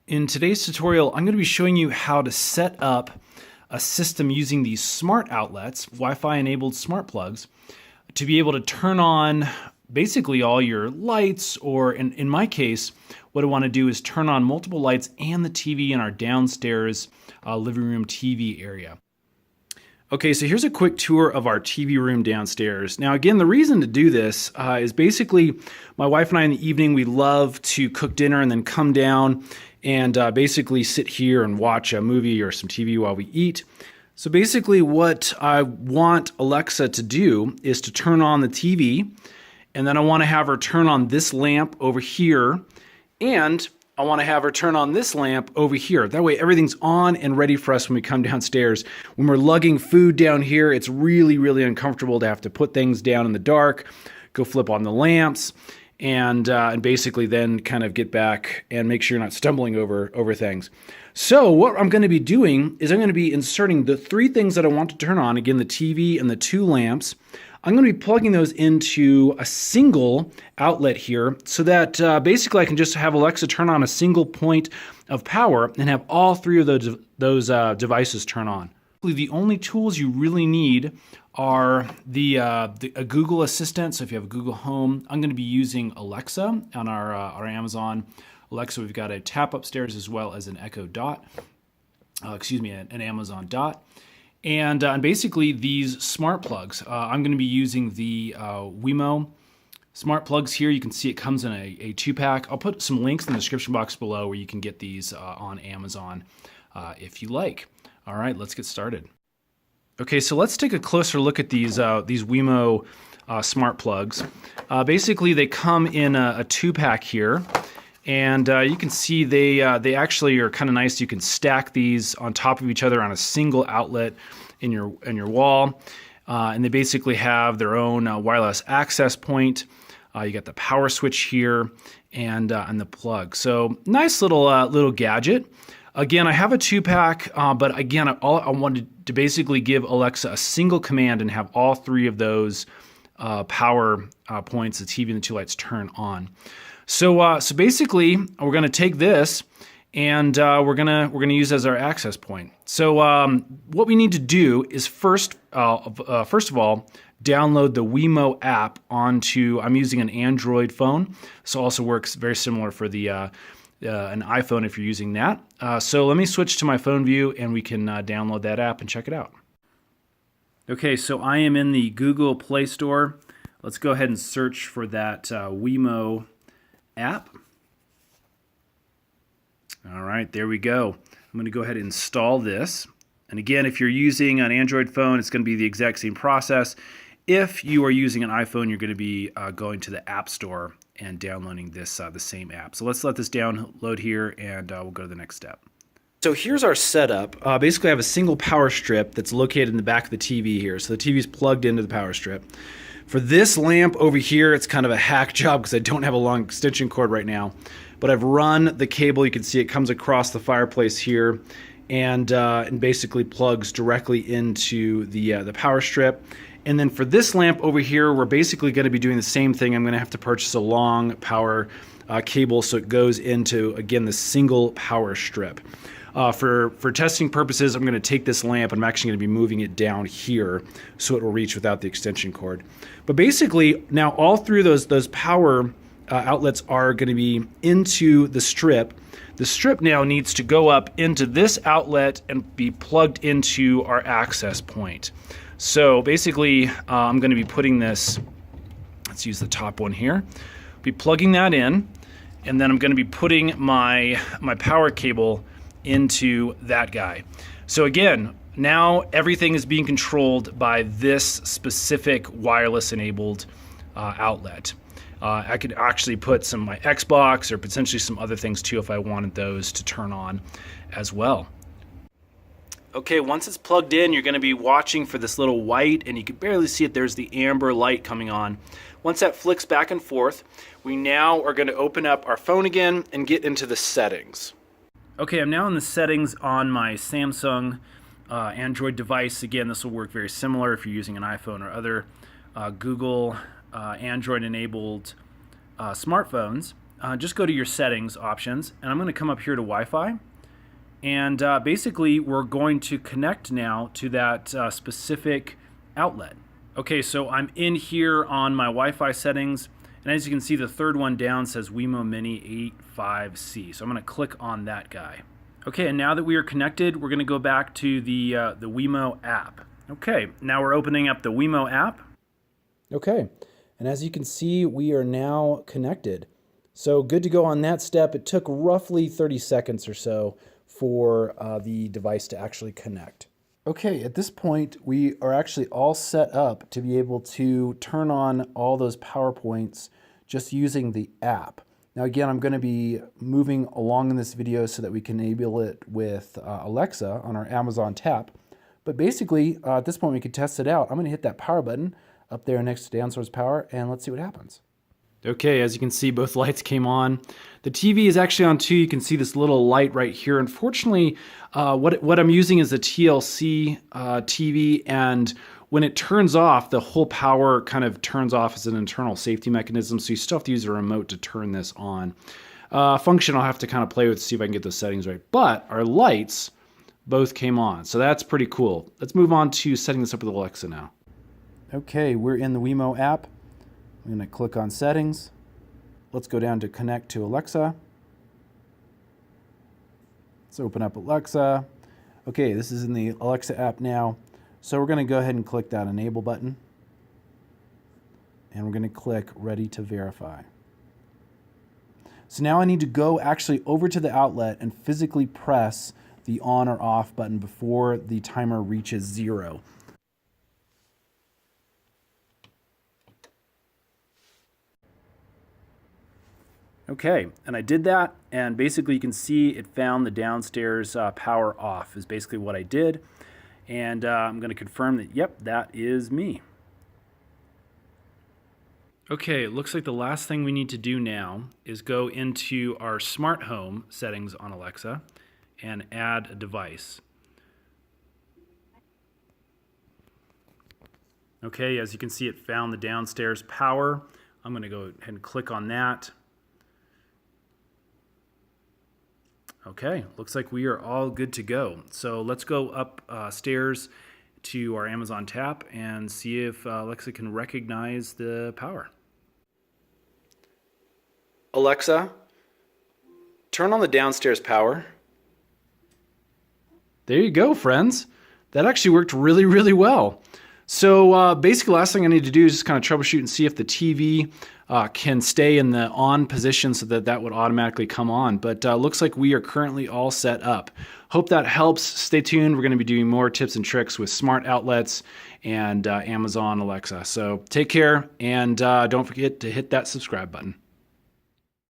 In today's tutorial, I'm going to be showing you how to set up a system using these smart outlets, Wi-Fi enabled smart plugs, to be able to turn on basically all your lights, or in my case, what I want to do is turn on multiple lights and the TV in our downstairs living room TV area. Okay, so here's a quick tour of our TV room downstairs. Now again, the reason to do this is basically my wife and I in the evening, we love to cook dinner and then come down and basically sit here and watch a movie or some TV while we eat. So basically what I want Alexa to do is to turn on the TV, and then I want to have her turn on this lamp over here, and I want to have her turn on this lamp over here. That way everything's on and ready for us when we come downstairs. When we're lugging food down here, it's really, really uncomfortable to have to put things down in the dark, go flip on the lamps, and basically then kind of get back and make sure you're not stumbling over things. So what I'm going to be doing is I'm going to be inserting the three things that I want to turn on, again, the TV and the two lamps. I'm going to be plugging those into a single outlet here so that basically I can just have Alexa turn on a single point of power and have all three of those devices turn on. The only tools you really need are a Google Assistant. So if you have a Google Home, I'm going to be using Alexa on our Amazon Alexa. We've got a Tap upstairs as well as an Echo Dot, an Amazon Dot. And basically these smart plugs, I'm going to be using the Wemo smart plugs here. You can see it comes in a 2-pack. I'll put some links in the description box below where you can get these on Amazon if you like. All right, let's get started. Okay, so let's take a closer look at these Wemo smart plugs. Basically, they come in a 2-pack here. And you can see they actually are kind of nice. You can stack these on top of each other on a single outlet in your wall, and they basically have their own wireless access point. You got the power switch here and the plug. So nice little gadget. Again, I have a 2-pack, but again, all I wanted to basically give Alexa a single command and have all three of those power points, the TV and the two lights, turn on. So basically, we're going to take this and we're gonna use it as our access point. So what we need to do is first of all, download the Wemo app onto. I'm using an Android phone, so also works very similar for the an iPhone if you're using that. So let me switch to my phone view and we can download that app and check it out. Okay, so I am in the Google Play Store. Let's go ahead and search for that Wemo app. All right, there we go. I'm going to go ahead and install this. And again, if you're using an Android phone, it's going to be the exact same process. If you are using an iPhone, you're going to be going to the App Store and downloading this the same app. So let's let this download here, and we'll go to the next step. So here's our setup. Basically, I have a single power strip that's located in the back of the TV here. So the TV is plugged into the power strip. For this lamp over here, it's kind of a hack job because I don't have a long extension cord right now. But I've run the cable. You can see it comes across the fireplace here and basically plugs directly into the power strip. And then for this lamp over here, we're basically going to be doing the same thing. I'm going to have to purchase a long power cable so it goes into, again, the single power strip. For testing purposes, I'm going to take this lamp and I'm actually going to be moving it down here so it will reach without the extension cord. But basically, now all three of those power outlets are going to be into the strip. The strip now needs to go up into this outlet and be plugged into our access point. So basically, I'm going to be putting this, let's use the top one here, be plugging that in, and then I'm going to be putting my power cable into that guy. So again, now everything is being controlled by this specific wireless enabled outlet. I could actually put some of my Xbox or potentially some other things too if I wanted those to turn on as well. Okay, once it's plugged in, you're going to be watching for this little white, and you can barely see it. There's the amber light coming on. Once that flicks back and forth, we now are going to open up our phone again and get into the settings. Okay, I'm now in the settings on my Samsung Android device. Again, this will work very similar if you're using an iPhone or other Google Android-enabled smartphones. just go to your settings options, and I'm going to come up here to Wi-Fi. And basically, we're going to connect now to that specific outlet. Okay, so I'm in here on my Wi-Fi settings, and as you can see, the third one down says Wemo Mini 85C. So I'm going to click on that guy. Okay, and now that we are connected, we're going to go back to the Wemo app. Okay, now we're opening up the Wemo app. Okay, and as you can see, we are now connected. So good to go on that step. It took roughly 30 seconds or so for the device to actually connect. Okay, at this point, we are actually all set up to be able to turn on all those power points just using the app. Now again, I'm going to be moving along in this video so that we can enable it with Alexa on our Amazon Tap. But basically, at this point, we can test it out. I'm going to hit that power button up there next to DanceSource Power, and let's see what happens. Okay, as you can see, both lights came on. The TV is actually on too. You can see this little light right here. Unfortunately, what I'm using is a TLC TV, and when it turns off, the whole power kind of turns off as an internal safety mechanism, so you still have to use a remote to turn this on. Function I'll have to kind of play with to see if I can get those settings right. But our lights both came on, so that's pretty cool. Let's move on to setting this up with Alexa now. Okay, we're in the Wemo app. I'm going to click on Settings. Let's go down to Connect to Alexa. Let's open up Alexa. Okay, this is in the Alexa app now. So we're going to go ahead and click that Enable button. And we're going to click Ready to Verify. So now I need to go actually over to the outlet and physically press the on or off button before the timer reaches 0. Okay, and I did that, and basically you can see it found the downstairs power off is basically what I did. And I'm going to confirm that, yep, that is me. Okay, it looks like the last thing we need to do now is go into our smart home settings on Alexa and add a device. Okay, as you can see, it found the downstairs power. I'm going to go ahead and click on that. Okay, looks like we are all good to go. So let's go upstairs to our Amazon Tap and see if Alexa can recognize the power. Alexa, turn on the downstairs power. There you go, friends. That actually worked really, really well. So basically, last thing I need to do is just kind of troubleshoot and see if the TV can stay in the on position so that that would automatically come on. But looks like we are currently all set up. Hope that helps. Stay tuned. We're going to be doing more tips and tricks with smart outlets and Amazon Alexa. So take care, and don't forget to hit that subscribe button.